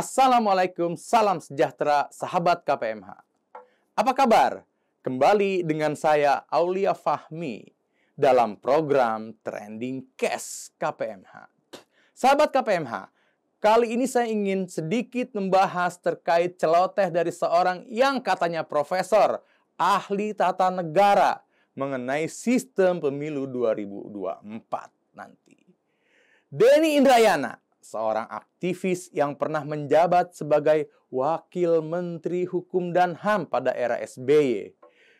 Assalamualaikum, salam sejahtera sahabat KPMH. Apa kabar? Kembali dengan saya Aulia Fahmi dalam program Trending Case KPMH. Sahabat KPMH, kali ini saya ingin sedikit membahas terkait celoteh dari seorang yang katanya profesor, ahli tata negara mengenai sistem pemilu 2024 nanti. Denny Indrayana, seorang aktivis yang pernah menjabat sebagai Wakil Menteri Hukum dan HAM pada era SBY,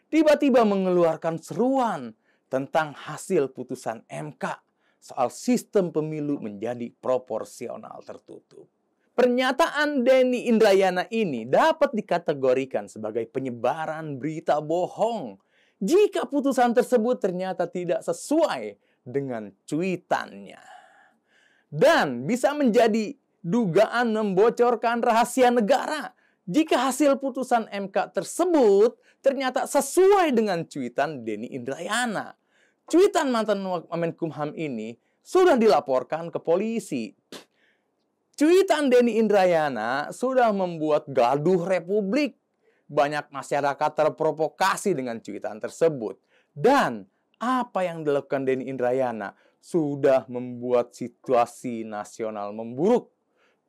tiba-tiba mengeluarkan seruan tentang hasil putusan MK soal sistem pemilu menjadi proporsional tertutup. Pernyataan Denny Indrayana ini dapat dikategorikan sebagai penyebaran berita bohong jika putusan tersebut ternyata tidak sesuai dengan cuitannya. Dan bisa menjadi dugaan membocorkan rahasia negara jika hasil putusan MK tersebut ternyata sesuai dengan cuitan Denny Indrayana. Cuitan mantan Menkumham ini sudah dilaporkan ke polisi. Cuitan Denny Indrayana sudah membuat gaduh Republik. Banyak masyarakat terprovokasi dengan cuitan tersebut. Dan apa yang dilakukan Denny Indrayana sudah membuat situasi nasional memburuk.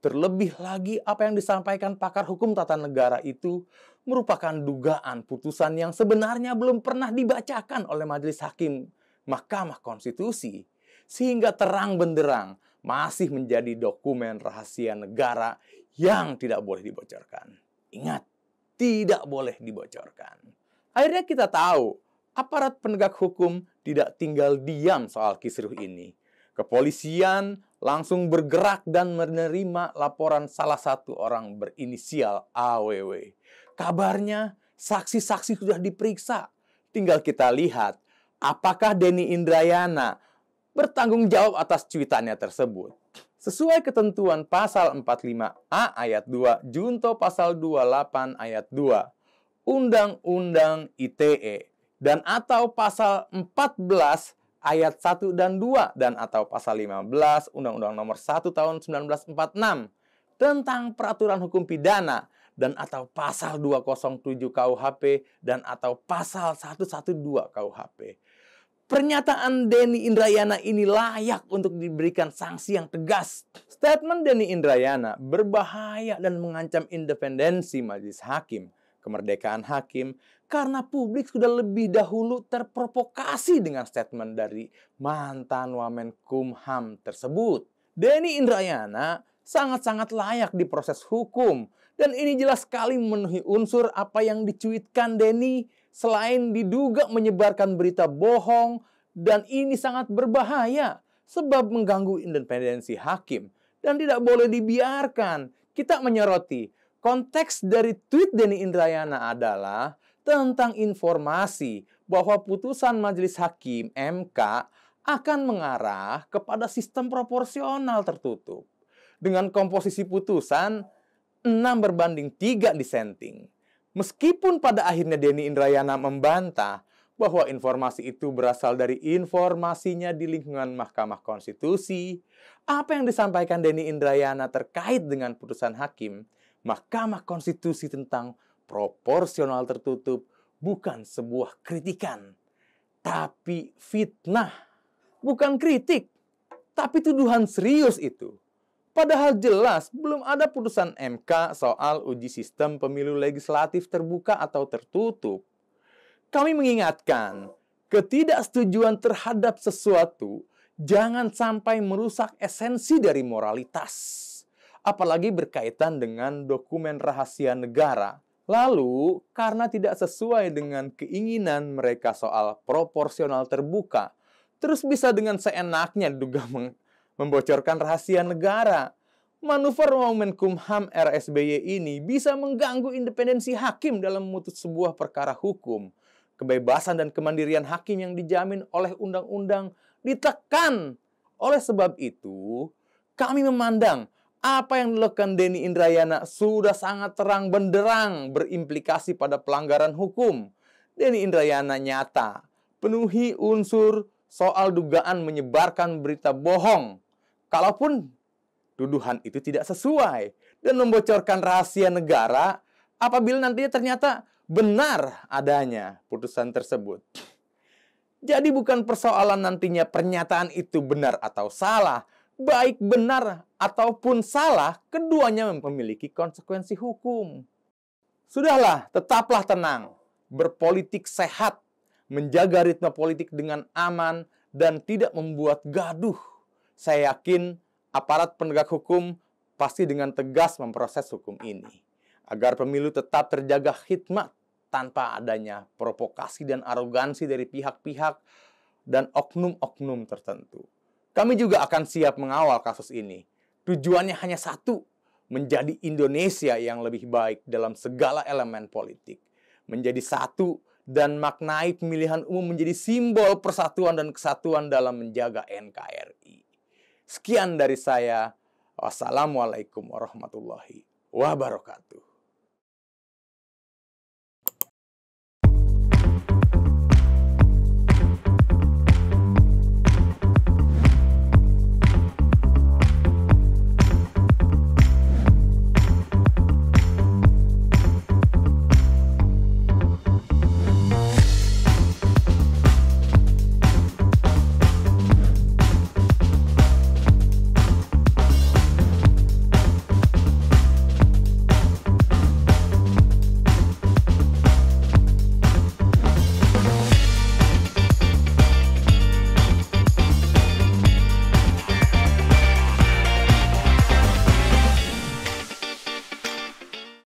Terlebih lagi apa yang disampaikan pakar hukum tata negara itu merupakan dugaan putusan yang sebenarnya belum pernah dibacakan oleh Majelis Hakim Mahkamah Konstitusi. Sehingga terang benderang masih menjadi dokumen rahasia negara yang tidak boleh dibocorkan. Ingat, tidak boleh dibocorkan. Akhirnya kita tahu aparat penegak hukum tidak tinggal diam soal kisruh ini. Kepolisian langsung bergerak dan menerima laporan salah satu orang berinisial AWW. Kabarnya saksi-saksi sudah diperiksa. Tinggal kita lihat apakah Denny Indrayana bertanggung jawab atas cuitannya tersebut. Sesuai ketentuan pasal 45A ayat 2 junto pasal 28 ayat 2 Undang-Undang ITE dan atau pasal 14 ayat 1 dan 2 dan atau pasal 15 Undang-Undang Nomor 1 Tahun 1946 tentang peraturan hukum pidana dan atau pasal 207 KUHP dan atau pasal 112 KUHP. Pernyataan Denny Indrayana ini layak untuk diberikan sanksi yang tegas. Statement Denny Indrayana berbahaya dan mengancam independensi majelis hakim, kemerdekaan hakim, karena publik sudah lebih dahulu terprovokasi dengan statement dari mantan Wamenkumham tersebut. Denny Indrayana sangat-sangat layak diproses hukum. Dan ini jelas sekali memenuhi unsur apa yang dicuitkan Denny selain diduga menyebarkan berita bohong. Dan ini sangat berbahaya sebab mengganggu independensi hakim. Dan tidak boleh dibiarkan. Kita menyoroti konteks dari tweet Denny Indrayana adalah tentang informasi bahwa putusan majelis hakim MK akan mengarah kepada sistem proporsional tertutup. Dengan komposisi putusan 6:3 dissenting. Meskipun pada akhirnya Denny Indrayana membantah bahwa informasi itu berasal dari informasinya di lingkungan Mahkamah Konstitusi, apa yang disampaikan Denny Indrayana terkait dengan putusan hakim Mahkamah Konstitusi tentang proporsional tertutup bukan sebuah kritikan, tapi fitnah. Bukan kritik, tapi tuduhan serius itu. Padahal jelas belum ada putusan MK soal uji sistem pemilu legislatif terbuka atau tertutup. Kami mengingatkan, ketidaksetujuan terhadap sesuatu jangan sampai merusak esensi dari moralitas. Apalagi berkaitan dengan dokumen rahasia negara. Lalu, karena tidak sesuai dengan keinginan mereka soal proporsional terbuka, terus bisa dengan seenaknya diduga membocorkan rahasia negara. Manuver Wamenkumham era SBY ini bisa mengganggu independensi hakim dalam memutus sebuah perkara hukum. Kebebasan dan kemandirian hakim yang dijamin oleh undang-undang ditekan. Oleh sebab itu, kami memandang apa yang dilakukan Denny Indrayana sudah sangat terang benderang berimplikasi pada pelanggaran hukum. Denny Indrayana nyata penuhi unsur soal dugaan menyebarkan berita bohong. Kalaupun tuduhan itu tidak sesuai dan membocorkan rahasia negara apabila nantinya ternyata benar adanya putusan tersebut. Jadi bukan persoalan nantinya pernyataan itu benar atau salah, baik benar ataupun salah, keduanya memiliki konsekuensi hukum. Sudahlah, tetaplah tenang, berpolitik sehat, menjaga ritme politik dengan aman, dan tidak membuat gaduh. Saya yakin aparat penegak hukum pasti dengan tegas memproses hukum ini, agar pemilu tetap terjaga khidmat, tanpa adanya provokasi dan arogansi dari pihak-pihak dan oknum-oknum tertentu. Kami juga akan siap mengawal kasus ini. Tujuannya hanya satu, menjadi Indonesia yang lebih baik dalam segala elemen politik. Menjadi satu dan maknai pemilihan umum menjadi simbol persatuan dan kesatuan dalam menjaga NKRI. Sekian dari saya. Wassalamualaikum warahmatullahi wabarakatuh.